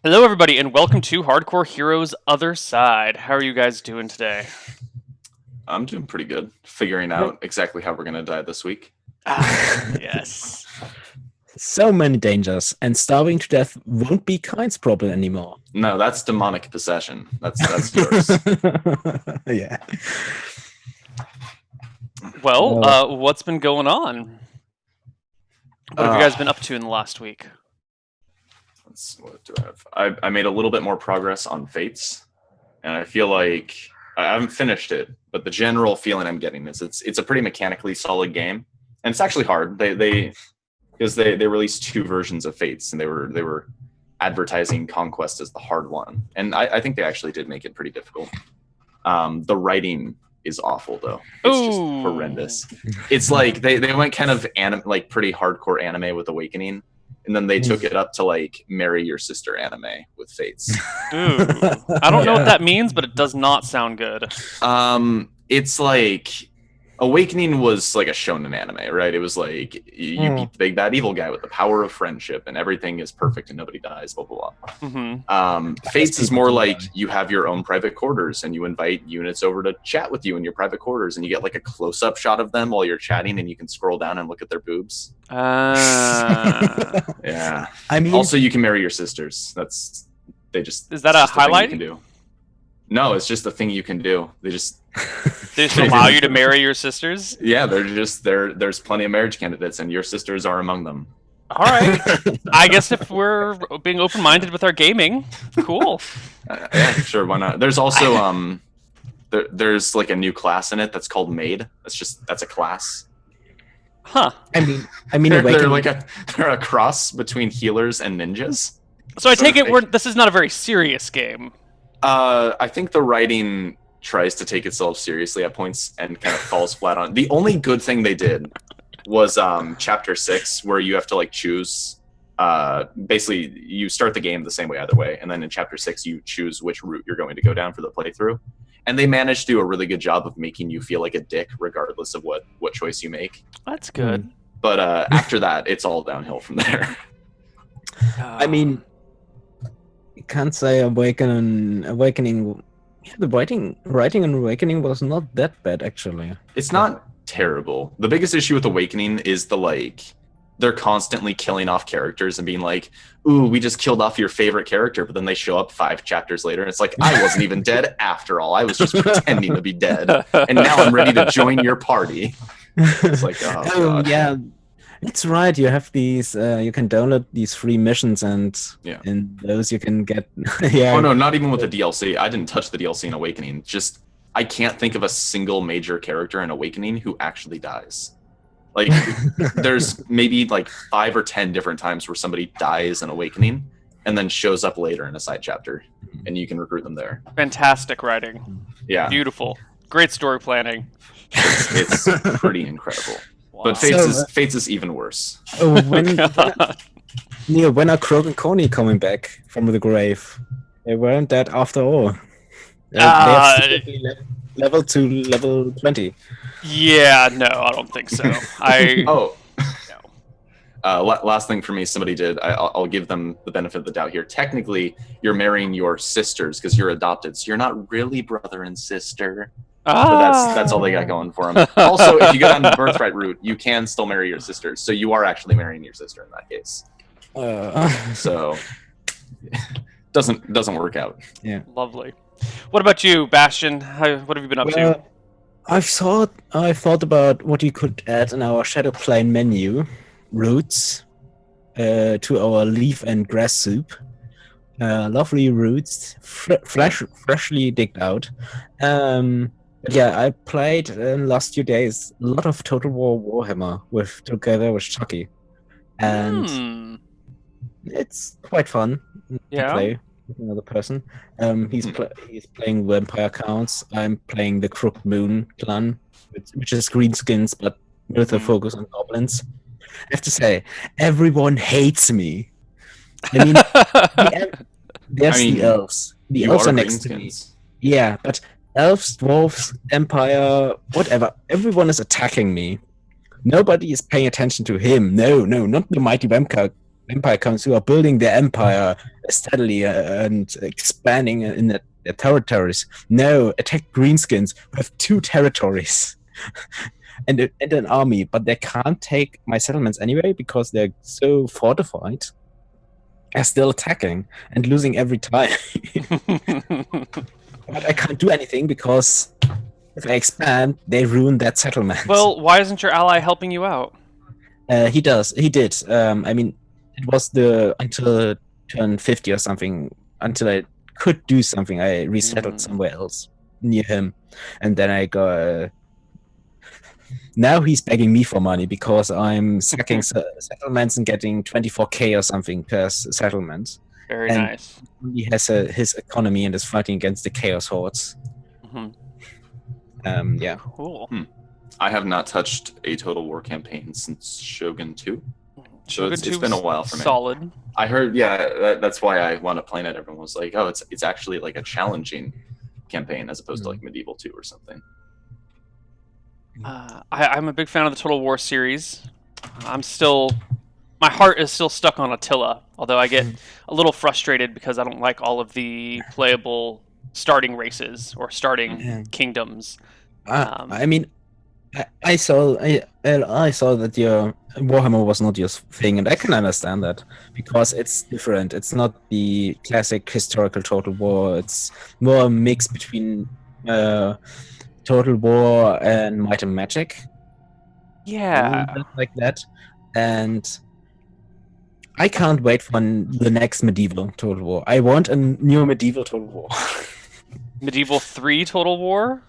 Hello, everybody, and welcome to Hardcore Heroes Otherside. How are you guys doing today? I'm doing pretty good, figuring out exactly how we're going to die this week. Yes. So many dangers, and starving to death won't be Kind's problem anymore. No, that's demonic possession. That's yours. Yeah. Well, what's been going on? What have you guys been up to in the last week? What do I have? I made a little bit more progress on Fates, and I feel like I haven't finished it, but the general feeling I'm getting is it's a pretty mechanically solid game, and it's actually hard. They released two versions of Fates, and they were advertising Conquest as the hard one, and I think they actually did make it pretty difficult. The writing is awful though. It's just horrendous. It's like they went kind of like pretty hardcore anime with Awakening, and then they took it up to like marry your sister anime with Fates. Ooh. I don't know what that means, but it does not sound good. It's like Awakening was like a shonen anime, right? It was like you beat the big bad evil guy with the power of friendship, and everything is perfect and nobody dies, blah blah blah. Mm-hmm. Fates is more like you have your own private quarters, and you invite units over to chat with you in your private quarters, and you get like a close-up shot of them while you're chatting, and you can scroll down and look at their boobs. Yeah. I mean, Also, you can marry your sisters. Is that a highlight? You can do. No, it's just a thing you can do. They just allow you to marry your sisters? Yeah, there's plenty of marriage candidates, and your sisters are among them. All right. I guess if we're being open-minded with our gaming, cool. Yeah, sure, why not? There's also there's like a new class in it that's called Maid. That's a class. Huh. I mean, they're a cross between healers and ninjas. So I take it this is not a very serious game. I think the writing tries to take itself seriously at points and kind of falls flat on. The only good thing they did was chapter 6, where you have to like choose. Basically, you start the game the same way either way, and then in chapter 6 you choose which route you're going to go down for the playthrough. And they managed to do a really good job of making you feel like a dick regardless of what choice you make. That's good. But after that, it's all downhill from there. I mean, you can't say Awakening. Yeah, the writing and Awakening was not that bad actually. It's not terrible. The biggest issue with Awakening is they're constantly killing off characters and being like, ooh, we just killed off your favorite character, but then they show up 5 chapters later and it's like, I wasn't even dead after all. I was just pretending to be dead, and now I'm ready to join your party. It's like, oh God. Yeah, that's right. You have these, you can download these free missions, and in those you can get, Oh no, not even with the DLC. I didn't touch the DLC in Awakening. Just, I can't think of a single major character in Awakening who actually dies. Like, there's maybe like 5 or 10 different times where somebody dies in Awakening and then shows up later in a side chapter, and you can recruit them there. Fantastic writing. Yeah. Beautiful. Great story planning. It's pretty incredible. Wow. But Fates is even worse. Neal, when are Krob and Connar coming back from the grave? They weren't dead after all. They have level to level 20. Yeah, no, I don't think so. Last thing for me, somebody did. I'll give them the benefit of the doubt here. Technically, you're marrying your sisters because you're adopted, so you're not really brother and sister. But that's all they got going for them. Also, if you go down the birthright route, you can still marry your sisters, so you are actually marrying your sister in that case. So doesn't work out. Yeah. Lovely. What about you, Bastian? What have you been up to? I thought about what you could add in our Shadow Plane menu roots to our leaf and grass soup. Lovely roots, freshly digged out. Yeah, I played in the last few days a lot of Total War Warhammer together with Chucky, and it's quite fun to play with another person. He's playing vampire counts. I'm playing the Crooked Moon clan, which is greenskins but with a focus on goblins. I have to say, everyone hates me. I mean, the elves. The elves are next to me. Yeah, but elves, dwarves, empire, whatever. Everyone is attacking me. Nobody is paying attention to him. No, not the mighty vampire empire comes who are building their empire steadily and expanding in their territories. No, attack greenskins who have 2 territories and an army, but they can't take my settlements anyway because they're so fortified. They're still attacking and losing every time. But I can't do anything because if I expand, they ruin that settlement. Well, why isn't your ally helping you out? He did. I mean, it was until turn 50 or something, until I could do something. I resettled somewhere else near him, and then I got. Now he's begging me for money because I'm sacking settlements and getting 24k or something per settlement. Very nice. He has his economy and is fighting against the Chaos Hordes. Yeah. Cool. I have not touched a Total War campaign since Shogun 2. So Shogun it's 2 been a while for me. Solid. I heard, that's why I wound up playing it. Everyone was like, oh, it's actually like a challenging campaign as opposed to like Medieval 2 or something. I'm a big fan of the Total War series. My heart is still stuck on Attila, although I get a little frustrated because I don't like all of the playable starting races or starting kingdoms. I mean, I saw that your Warhammer was not your thing, and I can understand that because it's different. It's not the classic historical Total War. It's more a mix between Total War and Might and Magic. Yeah, like that, and I can't wait for the next medieval Total War. I want a new medieval Total War. Medieval 3 Total War?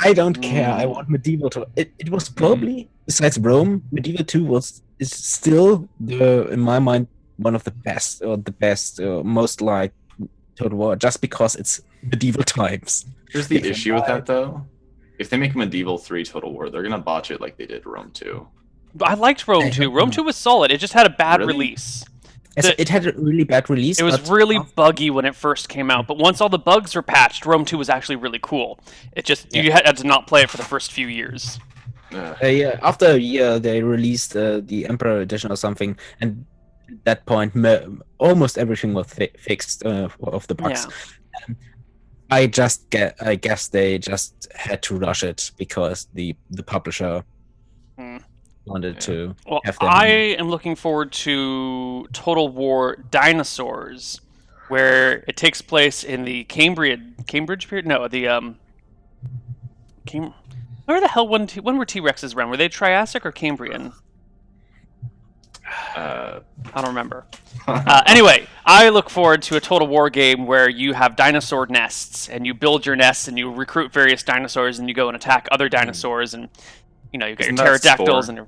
I don't care. I want medieval Total. It was probably, besides Rome, medieval 2 is still in my mind one of the best most like Total War, just because it's medieval times. Here's the issue with that though. If they make medieval 3 Total War, they're gonna botch it like they did Rome 2. I liked Rome 2. Rome 2 was solid. It just had a bad release. It had a really bad release. It was really buggy when it first came out, but once all the bugs were patched, Rome 2 was actually really cool. It just you had to not play it for the first few years. After a year, they released the Emperor Edition or something, and at that point, almost everything was fixed of the bugs. Yeah. I guess they just had to rush it because the publisher wanted to. Well, have them. I am looking forward to Total War Dinosaurs, where it takes place in the Cambridge period. No, the where the hell when were T-Rexes around? Were they Triassic or Cambrian? I don't remember. Anyway, I look forward to a Total War game where you have dinosaur nests, and you build your nests, and you recruit various dinosaurs, and you go and attack other dinosaurs, and you got your pterodactyls and your...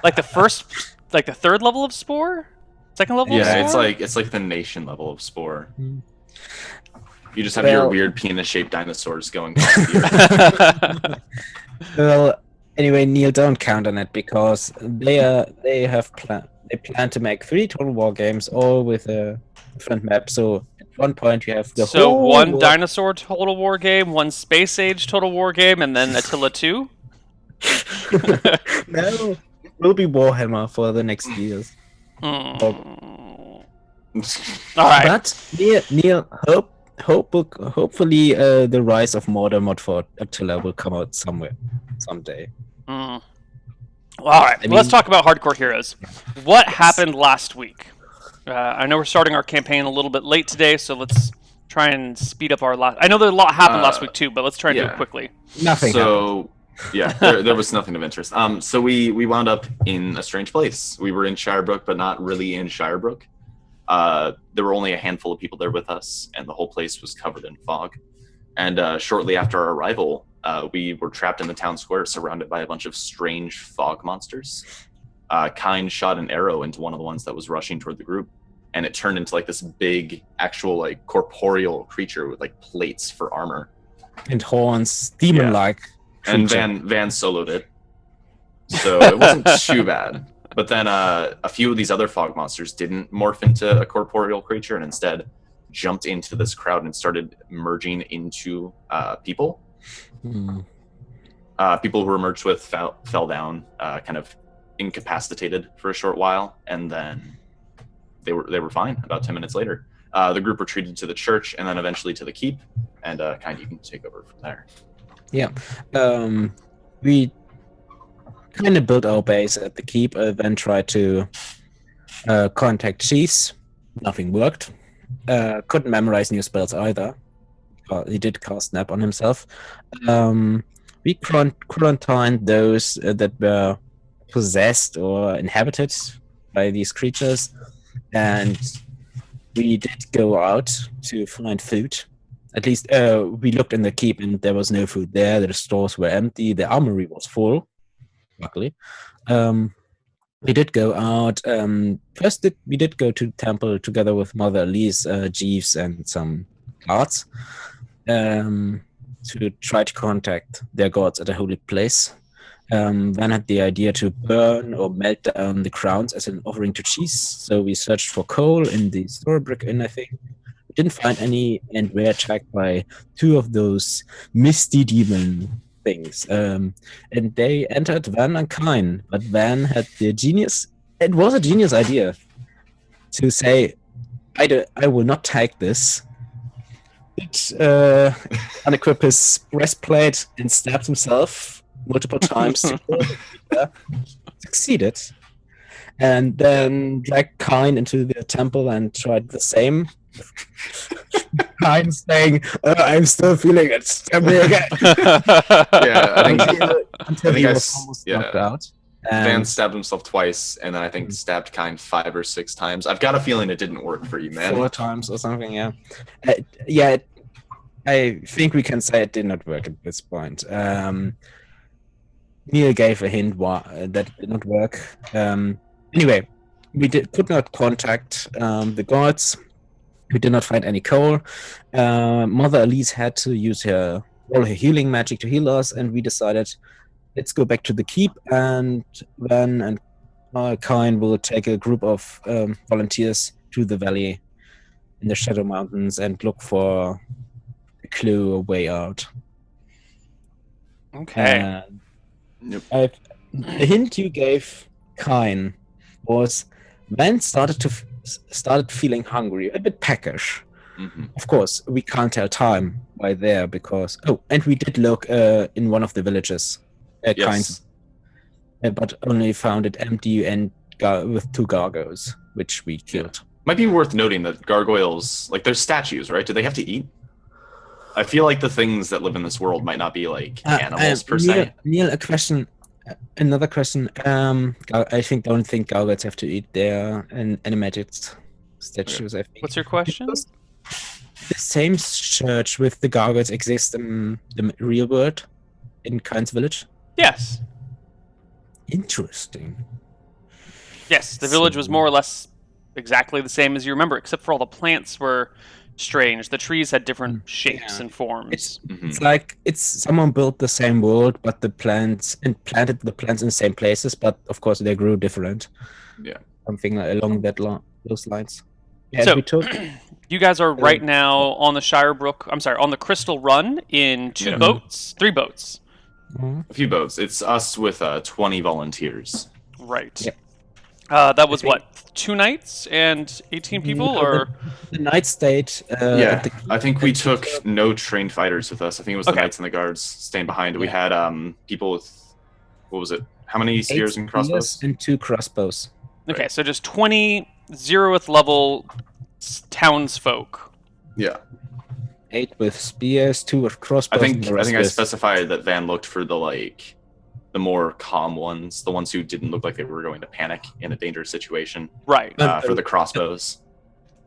like the third level of Spore? Second level of Spore? Yeah, it's like the nation level of Spore. You just have your weird penis-shaped dinosaurs going past you. Well, anyway, Neal, don't count on it because they plan to make 3 Total War games, all with a different map. So at one point you have the whole one dinosaur Total War game, one space age Total War game, and then Attila 2. No, it will be Warhammer for the next years. All right, but Neal, hopefully the Rise of Mordor mod for Attila will come out someday. All right, let's talk about Hardcore Heroes. What happened last week? I know we're starting our campaign a little bit late today, so let's try and speed up our last. I know there a lot happened last week too, but let's try and do it quickly. Nothing. So there was nothing of interest. So we wound up in a strange place. We were in Shirebrook, but not really in Shirebrook. There were only a handful of people there with us, and the whole place was covered in fog. And shortly after our arrival, we were trapped in the town square, surrounded by a bunch of strange fog monsters. Kind shot an arrow into one of the ones that was rushing toward the group, and it turned into like this big, actual like corporeal creature with like plates for armor and horns, demon-like. And Van soloed it, so it wasn't too bad. But then a few of these other fog monsters didn't morph into a corporeal creature, and instead jumped into this crowd and started merging into people. People who were merged with fell down, kind of incapacitated for a short while, and then they were fine. About 10 minutes later, the group retreated to the church, and then eventually to the keep. And kind, you can take over from there. Yeah, we kind of built our base at the keep, then tried to contact chiefs. Nothing worked. Couldn't memorize new spells either. He did cast Snap on himself. We quarantined those that were possessed or inhabited by these creatures, and we did go out to find food. At least we looked in the keep and there was no food there. The stores were empty. The armory was full, luckily. We did go out. First, we did go to the temple together with Mother Elise, Jeeves, and some guards to try to contact their gods at a holy place. Then had the idea to burn or melt down the crowns as an offering to cheese. So we searched for coal in the Storebrick Inn, I think. We didn't find any, and were attacked by two of those misty demon things. And they entered Van and Kine, but Van had the genius. It was a genius idea to say, I will not take this. Unequip his breastplate and stabbed himself multiple times. Succeeded. And then dragged Kine into the temple and tried the same. Kine saying, I'm still feeling it. Stab me again. Yeah, I think until he was almost knocked out. Van stabbed himself twice, and then I think stabbed Kine 5 or 6 times. I've got a feeling it didn't work for you, man. 4 times or something, yeah. I think we can say it did not work at this point. Neal gave a hint that did not work. Anyway, we could not contact the gods. We did not find any coal. Mother Elise had to use all her healing magic to heal us, and we decided, let's go back to the keep, and Van and Kine will take a group of volunteers to the valley in the Shadow Mountains and look for a clue or way out. Okay. The hint you gave Kine was Van started feeling hungry, a bit peckish. Mm-hmm. Of course, we can't tell time by there because... Oh, and we did look in one of the villages. Yes. But only found it empty and with 2 gargoyles, which we killed. Might be worth noting that gargoyles, like, they're statues, right? Do they have to eat? I feel like the things that live in this world might not be like animals per se. Neal, another question. I don't think gargoyles have to eat. They're animated statues. Okay. I think. What's your question? The same church with the gargoyles exists in the real world, in Kine's village. Yes. Interesting. Yes, the village was more or less exactly the same as you remember, except for all the plants were strange. The trees had different shapes and forms. It's like someone built the same world, but the plants and planted the plants in the same places, but of course they grew different. Yeah, something along those lines. Yeah, so you guys are right now on the on the Crystal Run in 3 boats. Mm-hmm. A few boats. It's us with 20 volunteers. Right. Yep. That was 2 nights and 18 people, or the night stayed. I think we took no trained fighters with us. I think it was the knights and the guards staying behind. We had people with, what was it? How many spears and crossbows? And 2 crossbows. Okay, so just 20 0th level townsfolk. Yeah. 8 with spears, 2 with crossbows. I think I specified that Van looked for the more calm ones, the ones who didn't look like they were going to panic in a dangerous situation. Right. For the crossbows.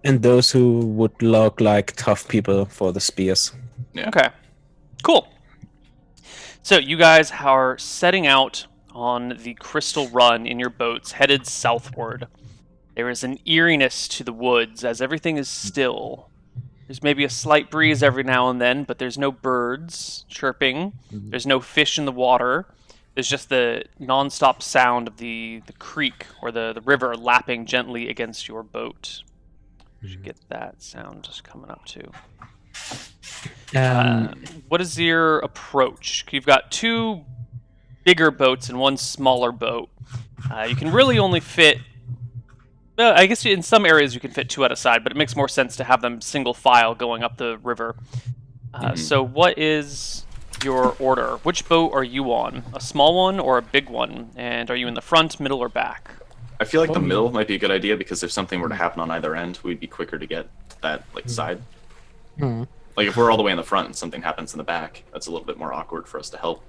And those who would look like tough people for the spears. Yeah. Okay. Cool. So you guys are setting out on the Crystal Run in your boats, headed southward. There is an eeriness to the woods as everything is still. There's maybe a slight breeze every now and then, but there's no birds chirping. There's no fish in the water. There's just the non-stop sound of the creek or the river lapping gently against your boat. You should get that sound just coming up too. What is your approach? You've got 2 bigger boats and one smaller boat. You can really only fit. I guess in some areas you can fit 2 at a side, but it makes more sense to have them single file going up the river. So what is your order? Which boat are you on? A small one or a big one? And are you in the front, middle, or back? I feel like the middle might be a good idea because if something were to happen on either end, we'd be quicker to get that side. Like if we're all the way in the front and something happens in the back, that's a little bit more awkward for us to help.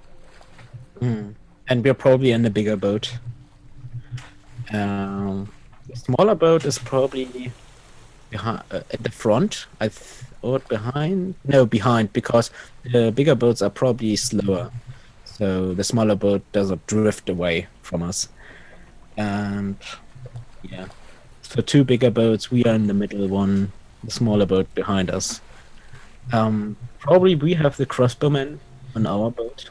And we're probably in the bigger boat. The smaller boat is probably behind, at the front. Or behind? No, behind, because the bigger boats are probably slower. So the smaller boat doesn't drift away from us. And yeah, so 2 bigger boats, we are in the middle one, the smaller boat behind us. Probably we have the crossbowmen on our boat.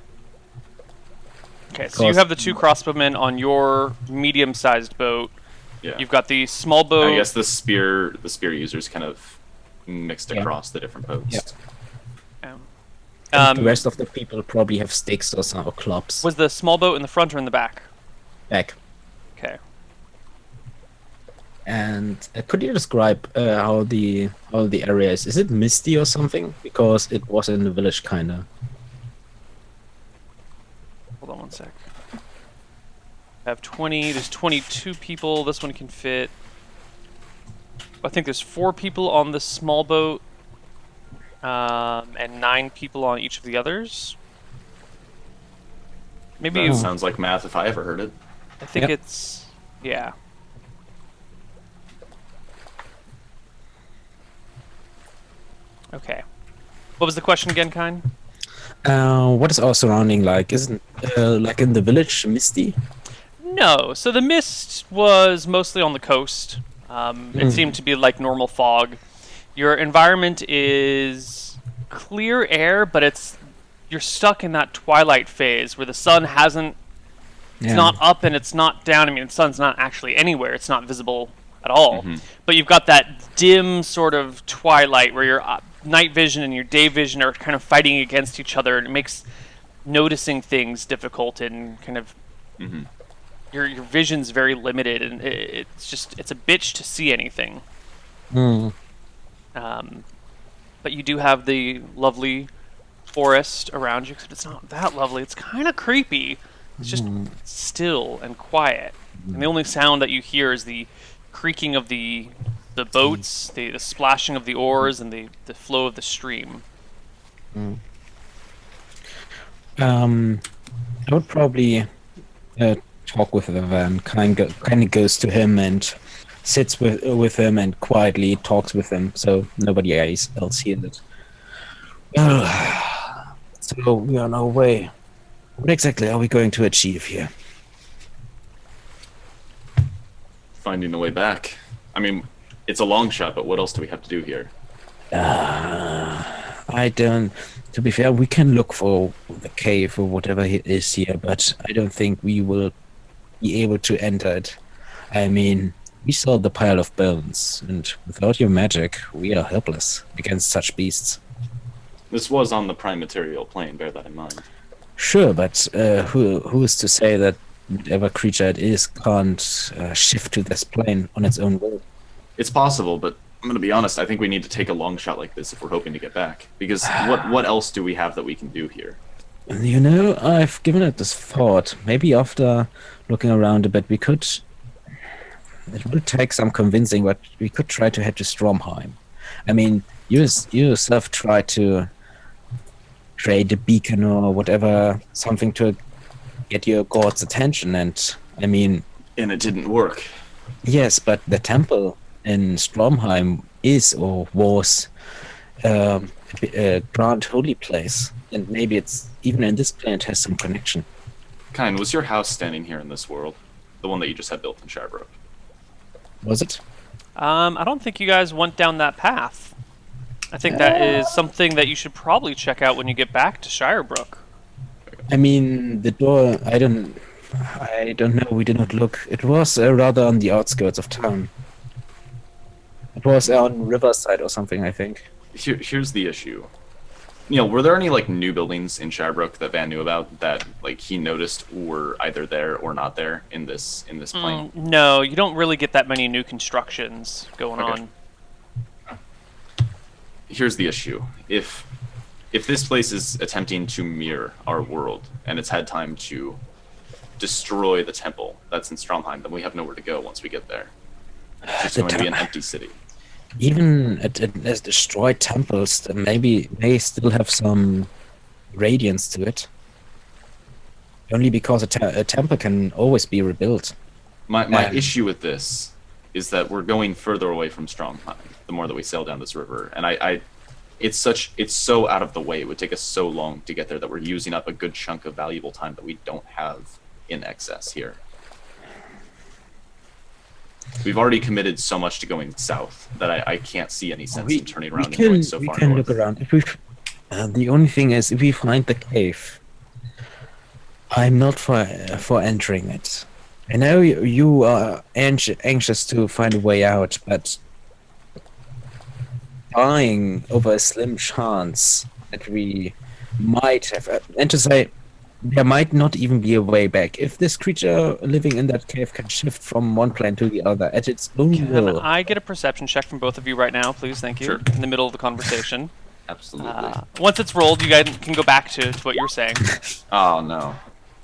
Okay, so you have the 2 crossbowmen on your medium-sized boat. Yeah. You've got the small boat. I guess the spear users kind of mixed across the different boats. And the rest of the people probably have sticks or some clubs. Was the small boat in the front or in the back? Back. Okay. And could you describe how the area is? Is it misty or something? Because it was in the village, kinda. Hold on one sec. I have 20. There's 22 people. This one can fit. I think there's 4 people on the small boat, and 9 people on each of the others. Maybe That sounds like math if I ever heard it. I think it's yeah. Okay. What was the question again, Kine? What is our surrounding like? Isn't like in the village misty? No. So the mist was mostly on the coast. It seemed to be like normal fog. Your environment is clear air, but you're stuck in that twilight phase where the sun hasn't. It's not up and it's not down. I mean, the sun's not actually anywhere. It's not visible at all. But you've got that dim sort of twilight where your night vision and your day vision are kind of fighting against each other, and it makes noticing things difficult and kind of your vision's very limited, and it's a bitch to see anything. But you do have the lovely forest around you, except it's not that lovely. It's kind of creepy. It's just still and quiet, and the only sound that you hear is the creaking of the boats, the splashing of the oars, and the flow of the stream. I would probably talk with the van. Kind of goes to him and sits with him and quietly talks with him, so nobody else hears it. So we are on our way. What exactly are we going to achieve here? Finding the way back. I mean, it's a long shot, but what else do we have to do here? I don't. To be fair, we can look for the cave or whatever it is here, but I don't think we will be able to enter it. I mean, we saw the pile of bones, and without your magic, we are helpless against such beasts. This was on the prime material plane, bear that in mind. Sure, but who is to say that whatever creature it is can't shift to this plane on its own will? It's possible, but I'm going to be honest, I think we need to take a long shot like this if we're hoping to get back. Because what else do we have that we can do here? You know, I've given it this thought. Maybe after looking around a bit, we could... It will take some convincing, but we could try to head to Stromheim. I mean, you yourself tried to create a beacon or whatever, something to get your god's attention, and I mean... And it didn't work. Yes, but the temple in Stromheim is or was a grand holy place, and maybe it's even in this planet has some connection. Kine, was your house standing here in this world? The one that you just had built in Shirebrook? Was it? I don't think you guys went down that path. I think that is something that you should probably check out when you get back to Shirebrook. I mean, the door, I don't know, we did not look. It was rather on the outskirts of town. It was on Riverside or something, I think. Here's the issue. Neal, were there any like new buildings in Shirebrook that Van knew about that like he noticed were either there or not there in this plane? No, you don't really get that many new constructions going on. Here's the issue: if this place is attempting to mirror our world and it's had time to destroy the temple that's in Stromheim, then we have nowhere to go once we get there. It's going to be an empty city. Even as destroyed temples, maybe they still have some radiance to it. Only because a temple can always be rebuilt. My issue with this is that we're going further away from Stromheim the more that we sail down this river, and it's so out of the way. It would take us so long to get there that we're using up a good chunk of valuable time that we don't have in excess here. We've already committed so much to going south that I can't see any sense in turning around and going so far north. We can look around. If we, the only thing is, if we find the cave, I'm not for entering it. I know you are anxious to find a way out, but dying over a slim chance that we might have, and to say, there might not even be a way back. If this creature living in that cave can shift from one plane to the other at its own will. Can I get a perception check from both of you right now, please? Thank you. Sure. In the middle of the conversation. Absolutely. Once it's rolled, you guys can go back to what you were saying. Oh no,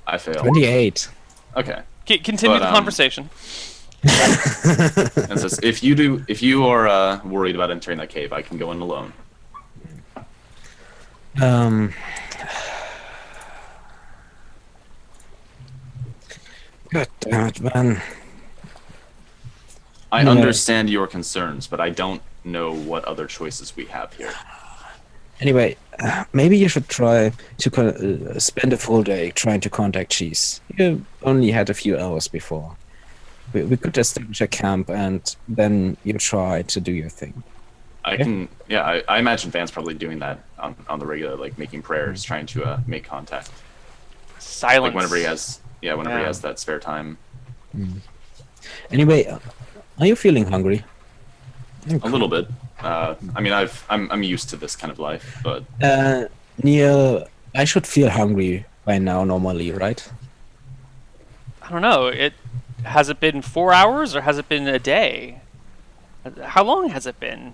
I failed. 28. Okay. Continue the conversation. And says, if you are worried about entering that cave, I can go in alone. God damn it, man. I understand your concerns, but I don't know what other choices we have here. Anyway, maybe you should try to spend a full day trying to contact Cheese. You only had a few hours before. We could establish a camp, and then you try to do your thing. I imagine Van's probably doing that on the regular, like making prayers, trying to make contact. Silence. Like whenever he has that spare time. Anyway, are you feeling hungry? A little bit. I mean, I'm used to this kind of life, but Neal, I should feel hungry by now normally, right? I don't know. Has it been 4 hours or has it been a day? How long has it been?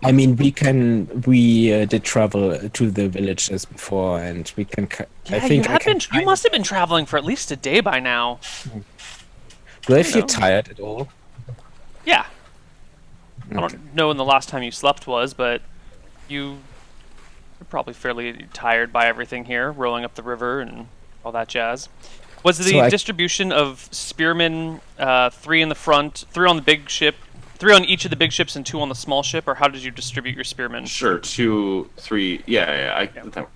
I mean, we did travel to the villages before, and we can. You must have been traveling for at least a day by now. Do I feel tired at all? Yeah. Okay. I don't know when the last time you slept was, but you're probably fairly tired by everything here, rolling up the river and all that jazz. Was the distribution of spearmen 3 in the front, 3 on the big ship, 3 on each of the big ships and 2 on the small ship, or how did you distribute your spearmen? Sure, 2, 3, yeah.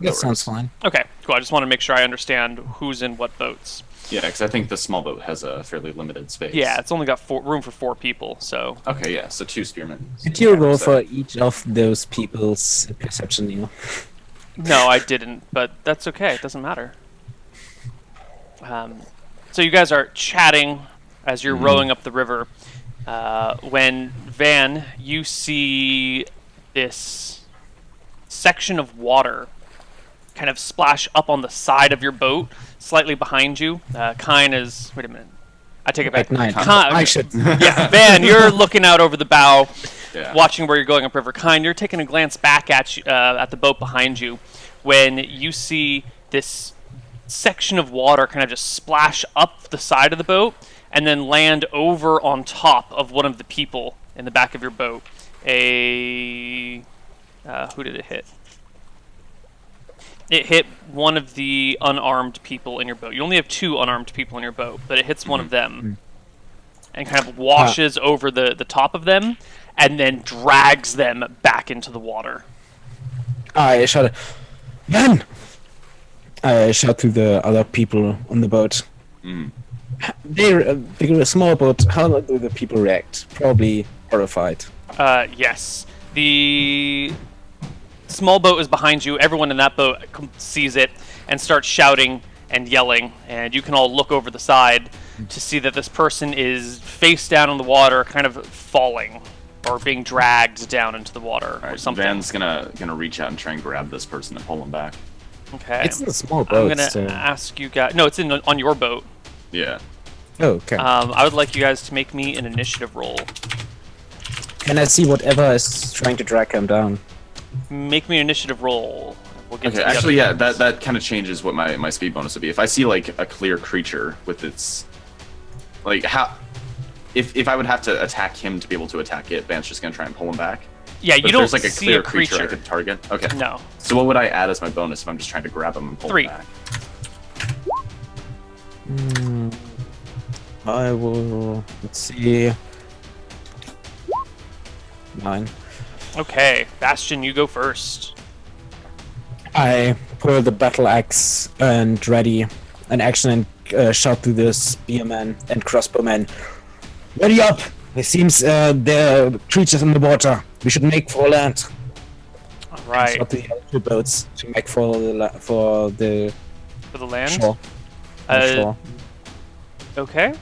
That sounds fine. Okay, cool. I just want to make sure I understand who's in what boats. Yeah, because I think the small boat has a fairly limited space. Yeah, it's only got room for 4 people, so... Okay, yeah, so 2 spearmen. Did you roll for each of those people's perception, Neal? No, I didn't, but that's okay. It doesn't matter. So you guys are chatting as you're rowing up the river. When, Van, you see this section of water kind of splash up on the side of your boat, slightly behind you. Kine is... Wait a minute. I take it back. I should... Yeah, Van, you're looking out over the bow, watching where you're going upriver. Kine, you're taking a glance back at the boat behind you when you see this section of water kind of just splash up the side of the boat and then land over on top of one of the people in the back of your boat. Who did it hit? It hit one of the unarmed people in your boat. You only have 2 unarmed people in your boat, but it hits one of them and kind of washes over the top of them and then drags them back into the water. I shout, "Man!" I shout to the other people on the boat. They're a small boat. How do the people react? Probably horrified. Yes. The small boat is behind you. Everyone in that boat sees it and starts shouting and yelling. And you can all look over the side to see that this person is face down in the water, kind of falling. or being dragged down into the water All or right, something. Van's gonna reach out and try and grab this person and pull him back. Okay. It's in a small boat. I'm gonna ask you guys. No, it's on your boat. Yeah. Oh, okay. I would like you guys to make me an initiative roll. Can I see whatever is trying to drag him down? Make me an initiative roll. We'll get to Okay. the Actually, other yeah. ones. That kind of changes what my speed bonus would be. If I see like a clear creature with its, like how, if I would have to attack him to be able to attack it, Van's just gonna try and pull him back. Yeah, But you if don't there's like a see clear a creature. I could target. Okay. No. So what would I add as my bonus if I'm just trying to grab him and pull 3. him back? I will. Let's see. 9. Okay, Bastian, you go first. I pull the battle axe and ready an action and shout to the spearman and crossbowman. Ready up! It seems there are creatures in the water. We should make for land. All right, Shout to the other 2 boats to make for the for the land. shore. Shore. Okay.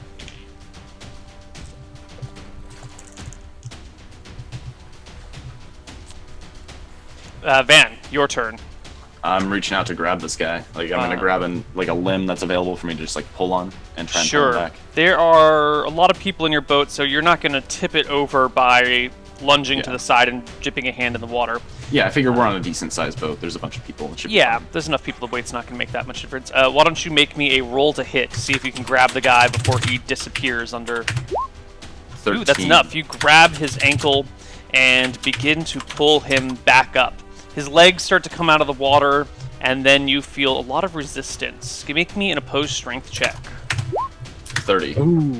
Van, your turn. I'm reaching out to grab this guy. Like I'm gonna grab like a limb that's available for me to just like pull on and try and pull him Sure. back. There are a lot of people in your boat, so you're not going to tip it over by lunging to Yeah. the side and dipping a hand in the water. Yeah, I figure we're on a decent sized boat. There's a bunch of people. It should be Yeah, fine. there's enough people. The weight's not going to make that much difference. Why don't you make me a roll to hit to see if you can grab the guy before he disappears under... 13. Ooh, that's enough. You grab his ankle and begin to pull him back up. His legs start to come out of the water, and then you feel a lot of resistance. Make me an opposed strength check. 30.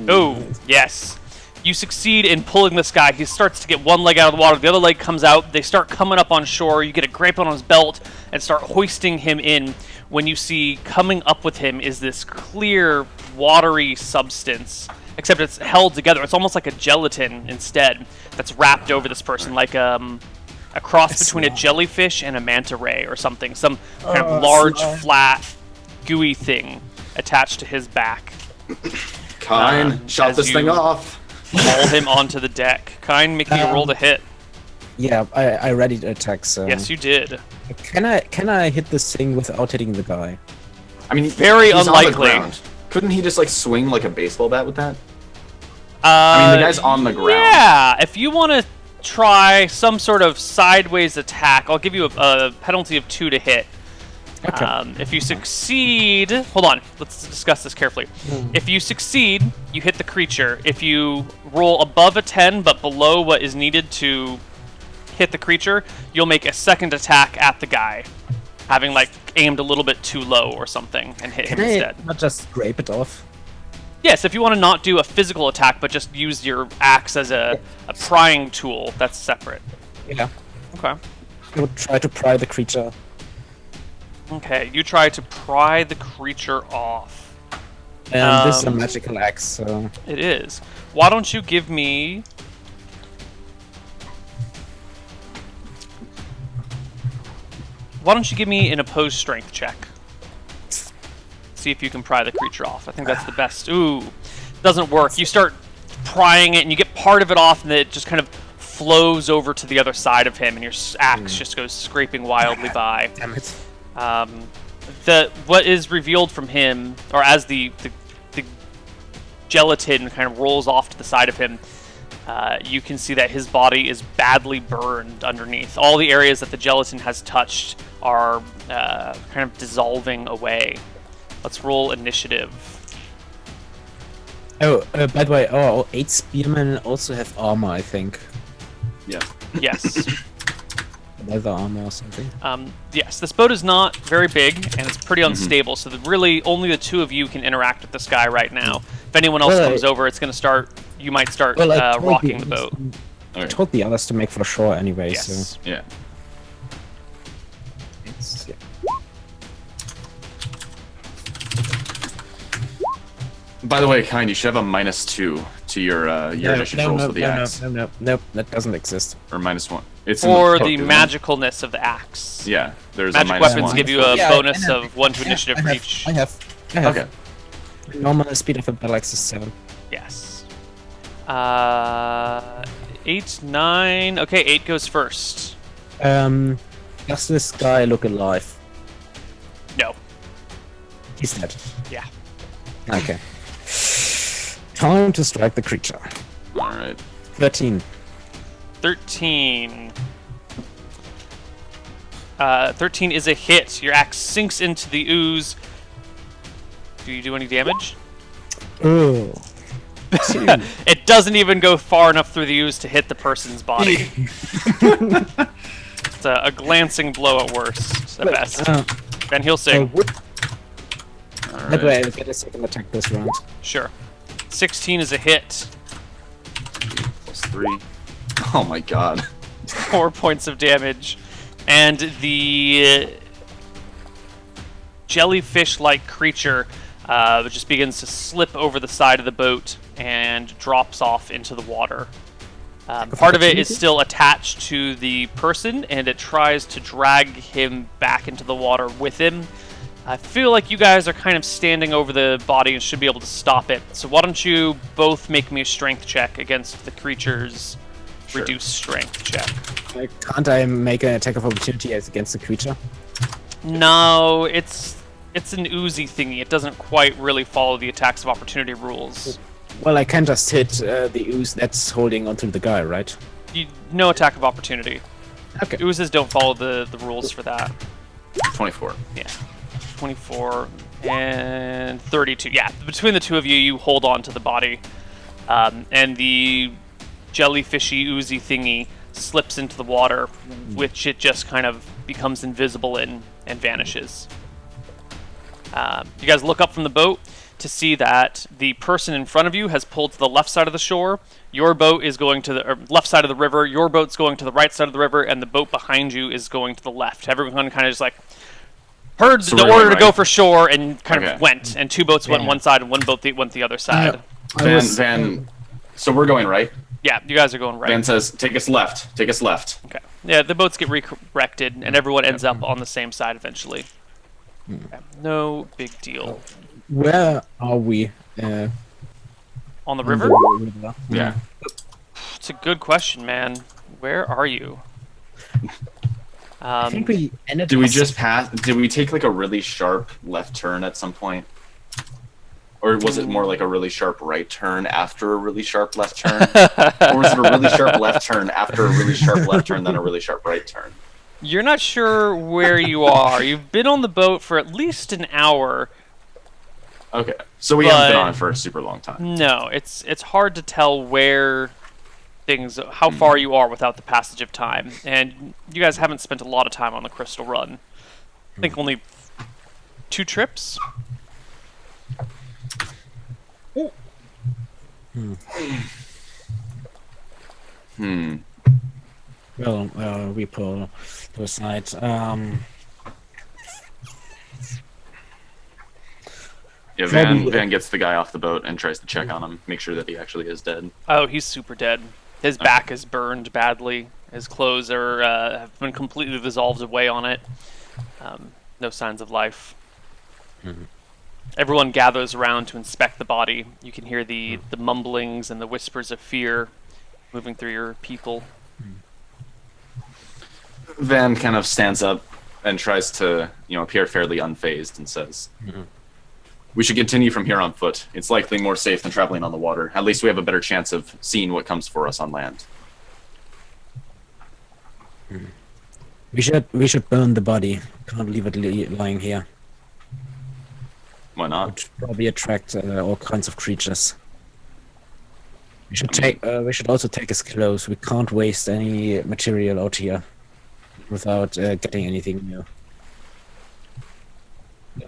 Oh, yes. You succeed in pulling this guy. He starts to get one leg out of the water. The other leg comes out. They start coming up on shore. You get a grip on his belt and start hoisting him in. When you see coming up with him is this clear, watery substance, except it's held together. It's almost like a gelatin instead that's wrapped over this person, like a cross between a jellyfish and a manta ray or something. Some kind of large, flat, gooey thing attached to his back. Kine, shot as this thing you- off. Haul him onto the deck. Kine, make me a roll to hit. Yeah, I ready to attack. So Yes, you did. can I hit this thing without hitting the guy? I mean, Very he's on the unlikely. ground. Couldn't he just like swing like a baseball bat with that? I mean, the guy's on the ground. Yeah, if you want to try some sort of sideways attack, I'll give you a penalty of 2 to hit. Okay. If you succeed, hold on, let's discuss this carefully. If you succeed, you hit the creature. If you roll above a 10 but below what is needed to hit the creature, you'll make a second attack at the guy, having like aimed a little bit too low or something and hit him Can I instead. not just scrape it off? Yes, if you want to not do a physical attack but just use your axe as a prying tool, that's separate. Yeah. Okay. I would try to pry the creature. Okay, you try to pry the creature off. And this is a magical axe, so It is. Why don't you give me... Why don't you give me an opposed strength check? See if you can pry the creature off. I think that's the best. Ooh, doesn't work. You start prying it, and you get part of it off, and it just kind of flows over to the other side of him, and your axe just goes scraping wildly by. damn it. What is revealed from him, or as the gelatin kind of rolls off to the side of him, you can see that his body is badly burned underneath. All the areas that the gelatin has touched are kind of dissolving away. Let's roll initiative. Oh, by the way, our 8 spearmen also have armor, I think. Yeah. Yes. Leather armor or something. Yes, this boat is not very big, and it's pretty unstable, so really only the 2 of you can interact with this guy right now. If anyone else Well, comes over, it's going to start... You might start Well, I told rocking the boat. I Okay. told the others to make for shore anyway, Yes. so... Yeah. Yeah. By the way, Kine, you should have a -2 to your initiative rolls with the axe, Nope, that doesn't exist. or -1. It's in the Or book, the isn't it? magicalness of the axe. Yeah, there's Magic a weapons -1. give you a Yeah, bonus I of 1 to initiative for I each. have. Okay. Normal speed of a battle axe is 7. Yes. 8, 9. Okay, 8 goes first. Does this guy look alive? No. He's dead. Yeah. Okay. Time to strike the creature. All right. 13. 13. 13 is a hit. Your axe sinks into the ooze. Do you do any damage? Oh. It doesn't even go far enough through the ooze to hit the person's body. It's a glancing blow at worst, at best. And he'll sing. That way I'll get a second attack this round. Sure. 16 is a hit. +3. Oh my god. 4 points of damage. And the jellyfish-like creature just begins to slip over the side of the boat and drops off into the water. Part of it is still attached to the person, and it tries to drag him back into the water with him. I feel like you guys are kind of standing over the body and should be able to stop it. So why don't you both make me a strength check against the creature's reduced strength check. Can't I make an attack of opportunity against the creature? No, it's an oozy thingy. It doesn't quite really follow the attacks of opportunity rules. Well, I can just hit the ooze that's holding onto the guy, right? No attack of opportunity. Okay. Oozes don't follow the rules for that. 24. Yeah. 24 and 32. Yeah, between the two of you, you hold on to the body. And the jellyfishy, oozy thingy slips into the water, which it just kind of becomes invisible in and vanishes. You guys look up from the boat to see that the person in front of you has pulled to the left side of the shore. Your boat is going to the left side of the river. Your boat's going to the right side of the river, and the boat behind you is going to the left. Everyone kind of just like heard the order to go for shore and kind of went. And two boats went one side, and one boat went the other side. Van. So we're going right. Yeah, you guys are going right. Van says, "Take us left. Take us left." Okay. Yeah, the boats get redirected, and everyone ends up on the same side eventually. Okay. No big deal. Where are we? On the river? Yeah. It's a good question, man. Where are you? I think we ended. Did we just pass? Did we take like a really sharp left turn at some point? Or was it more like a really sharp right turn after a really sharp left turn? Or was it a really sharp left turn after a really sharp left turn, then a really sharp right turn? You're not sure where you are. You've been on the boat for at least an hour. Okay, so we haven't been on it for a super long time. No, it's hard to tell where how far you are without the passage of time. And you guys haven't spent a lot of time on the Crystal Run. I think only 2 trips. Well, we pull to a side. Yeah, Van gets the guy off the boat and tries to check on him, make sure that he actually is dead. Oh, he's super dead. His back is burned badly. His clothes have been completely dissolved away on it. No signs of life. Everyone gathers around to inspect the body. You can hear the mumblings and the whispers of fear moving through your people. Van kind of stands up and tries to, appear fairly unfazed and says, "We should continue from here on foot. It's likely more safe than traveling on the water. At least we have a better chance of seeing what comes for us on land." We should burn the body. Can't leave it lying here. Why not? It would probably attract all kinds of creatures. We should also take his clothes. We can't waste any material out here without getting anything new.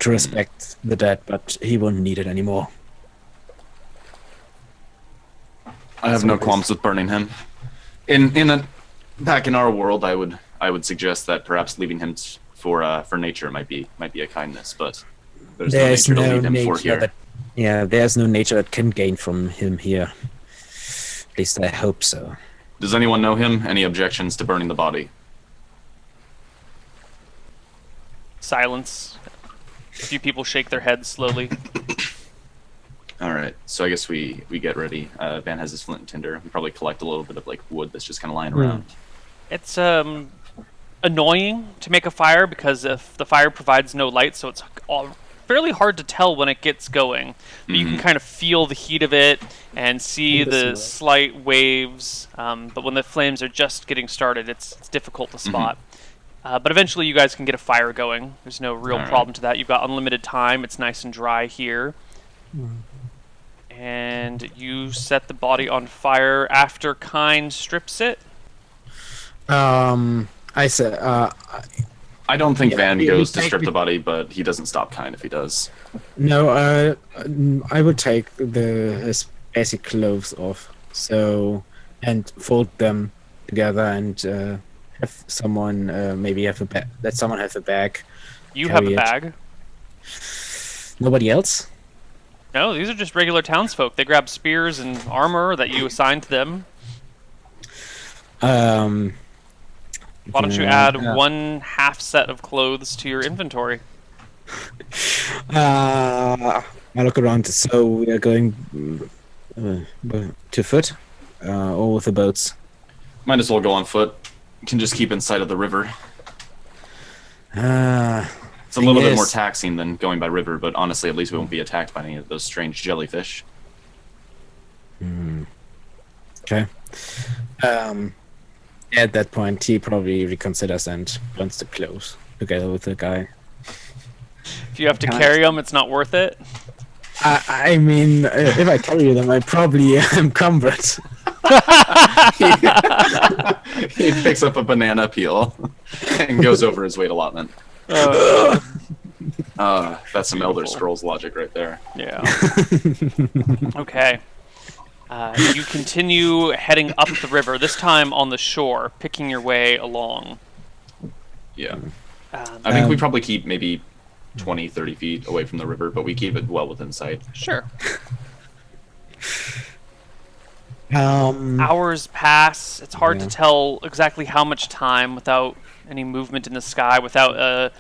To respect the dead, but he won't need it anymore. I have no qualms with burning him. Back in our world, I would suggest that perhaps leaving him for nature might be a kindness, but there's no nature to leave him for here. There's no nature that can gain from him here. At least I hope so. Does anyone know him? Any objections to burning the body? Silence. A few people shake their heads slowly. All right, so I guess we get ready. Van has his flint and tinder. We probably collect a little bit of like wood that's just kind of lying around. It's annoying to make a fire because if the fire provides no light, so it's fairly hard to tell when it gets going. But you can kind of feel the heat of it and see the slight waves. But when the flames are just getting started, it's difficult to spot. But eventually you guys can get a fire going. There's no real problem to that. You've got unlimited time. It's nice and dry here. And you set the body on fire after Kine strips it. I said, I don't think Van goes to strip the body, but he doesn't stop Kine if he does. no, I would take his basic clothes off, and fold them together and have someone maybe have let someone have a bag. You have a carry it. bag. Nobody else? No, these are just regular townsfolk. They grab spears and armor that you assign to them. Why don't you add 1/2 set of clothes to your inventory? I look around. So we are going to foot or with the boats. Might as well go on foot. You can just keep in sight of the river. It's a little bit more taxing than going by river, but honestly, at least we won't be attacked by any of those strange jellyfish. Okay. At that point, he probably reconsiders and wants to close together with the guy. If you have to carry them, it's not worth it. I mean, if I carry them, I probably am cumbered. He picks up a banana peel and goes over his weight allotment. That's some Elder Scrolls logic right there. Yeah. Okay. You continue heading up the river, this time on the shore, picking your way along. Yeah. I think we probably keep maybe 20, 30 feet away from the river, but we keep it well within sight. Sure. Hours pass. It's hard to tell exactly how much time without any movement in the sky, without a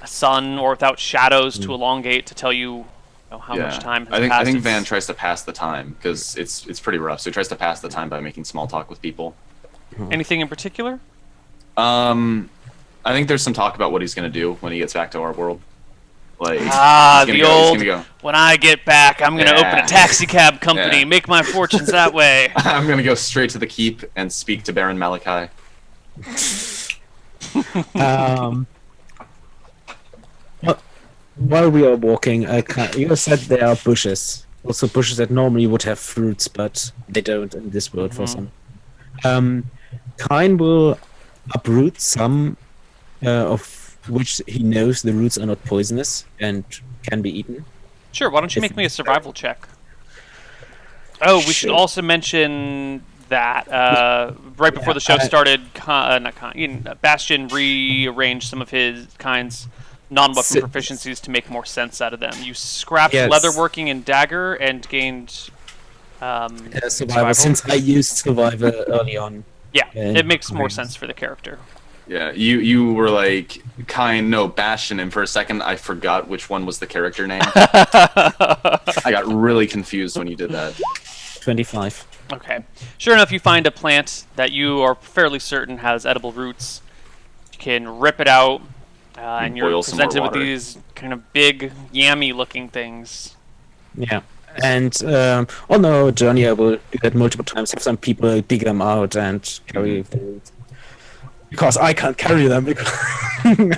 sun, or without shadows to elongate to tell you how much time has passed. I think Van tries to pass the time because it's pretty rough. So he tries to pass the time by making small talk with people. Anything in particular? I think there's some talk about what he's gonna do when he gets back to our world. Like when I get back, I'm gonna open a taxi cab company, make my fortunes that way. I'm gonna go straight to the keep and speak to Baron Malachi. While we are walking, you said there are bushes. Also bushes that normally would have fruits, but they don't in this world for some. Kine will uproot some of which he knows the roots are not poisonous and can be eaten. Sure, why don't you make me a survival check? Oh, we should also mention that right before the show started, Bastian rearranged some of his Kine's non-weapon proficiencies to make more sense out of them. You scrapped leatherworking and dagger and gained survival, since I used survivor early on. Yeah, it makes more sense for the character. Yeah, you were like, Kine, no, Bastian, and for a second I forgot which one was the character name. I got really confused when you did that. 25. Okay. Sure enough, you find a plant that you are fairly certain has edible roots. You can rip it out, and you're presented with these kind of big, yammy-looking things. Yeah. And on our journey, I will do that multiple times, have some people dig them out and carry the roots. Because I can't carry them, because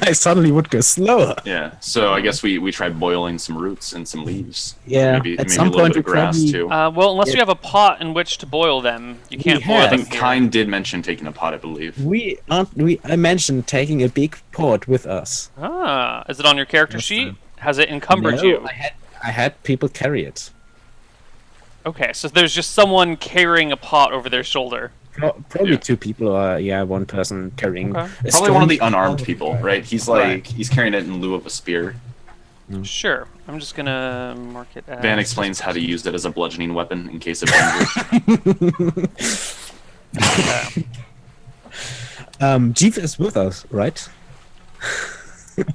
I suddenly would go slower. Yeah, so I guess we tried boiling some roots and some leaves. Yeah, maybe some a little point bit of grass too. Well, unless you have a pot in which to boil them, you can't boil them. I think Kine did mention taking a pot, I believe. I mentioned taking a big pot with us. Ah, is it on your character sheet? Has it encumbered you? I had people carry it. Okay, so there's just someone carrying a pot over their shoulder. Probably two people, or one person carrying. Okay. Probably one of the unarmed people, right? He's he's carrying it in lieu of a spear. Sure, I'm just gonna mark it as... Van explains how to use it as a bludgeoning weapon in case of danger. Jeeves is with us, right?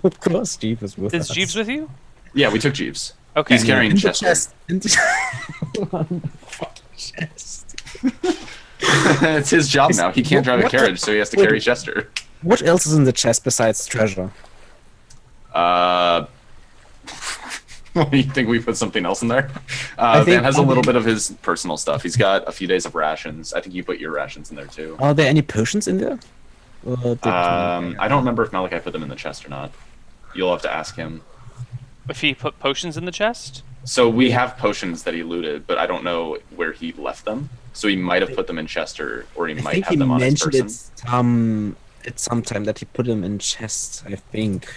Of course, Jeeves is with us. Is Jeeves with you? Yeah, we took Jeeves. Okay. He's carrying In the Chester. chest. In the fucking chest. It's his job now. He can't drive a carriage, so he has to carry Chester. What else is in the chest besides treasure? You think we put something else in there? think- Van has a little bit of his personal stuff. He's got a few days of rations. I think you put your rations in there too. Are there any potions in there? I don't remember if Malachi put them in the chest or not. You'll have to ask him. If he put potions in the chest? So we have potions that he looted, but I don't know where he left them. So he might have put them in Chester, or he I might think have he them on his mentioned person. it at some time that he put them in chests, I think.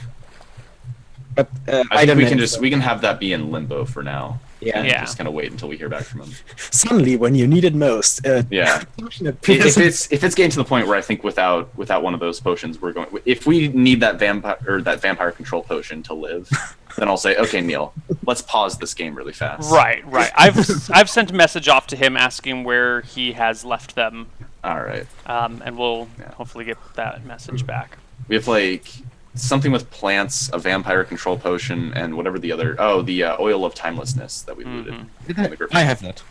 But I think don't know. we can have that be in limbo for now. Yeah. And Yeah. just kind of wait until we hear back from him. Suddenly, when you need it most. Yeah. Passionate If person. it's getting to the point where I think without one of those potions we're going, if we need that vampire control potion to live, then I'll say, okay, Neal, let's pause this game really fast. Right. I've sent a message off to him asking where he has left them, All right. and we'll hopefully get that message back. We have like something with plants, a vampire control potion, and whatever the other. Oh, the oil of timelessness that we looted. from the Griffin. I have that.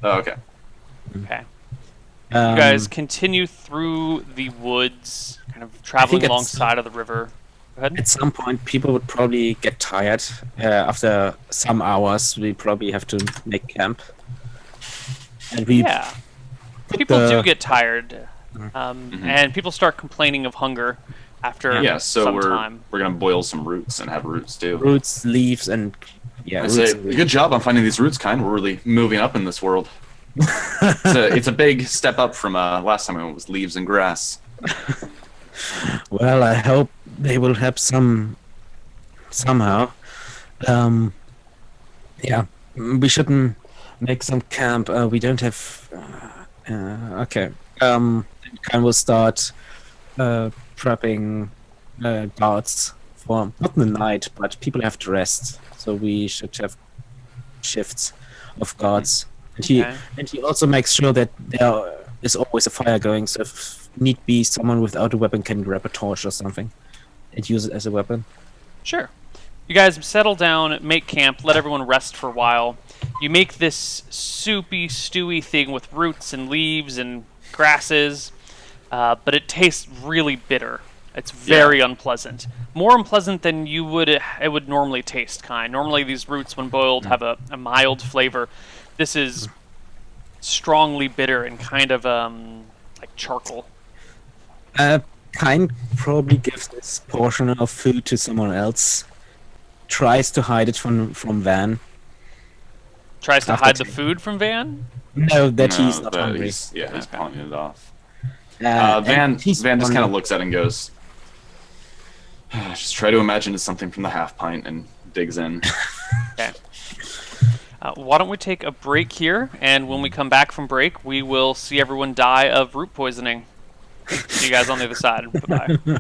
Oh, okay. Okay. You You guys continue through the woods, kind of traveling it's- alongside of the river. Go ahead. At some point, people would probably get tired. After some hours, we probably have to make camp. And we Yeah. People the- do get tired, and people start complaining of hunger after Yeah, so some we're time. gonna boil some roots and have roots too. roots, leaves, and I roots. say, good job on finding these roots, Kind. We're really moving up in this world. It's a big step up from last time when it was leaves and grass. Well, I hope they will help somehow. Yeah, we shouldn't make some camp. We don't have. Okay. Kind will start prepping guards for not the night, but people have to rest. So we should have shifts of guards. Okay. And he also makes sure that there is always a fire going. So if need be, someone without a weapon can grab a torch or something and use it as a weapon. Sure. You guys settle down, make camp, let everyone rest for a while. You make this soupy, stewy thing with roots and leaves and grasses, but it tastes really bitter. It's very unpleasant. More unpleasant than it would normally taste, Kind. Normally these roots, when boiled, have a mild flavor. This is strongly bitter and kind of like charcoal. Kind probably gives this portion of food to someone else. Tries to hide it from Van. Tries to After hide the tea. food from Van? No, that he's not that hungry. He's pawning it off. And Van he's just kind of hungry. looks at it and goes, just try to imagine it's something from the half pint and digs in. Okay. Why don't we take a break here, and when we come back from break, we will see everyone die of root poisoning. See you guys on the other side. Bye-bye.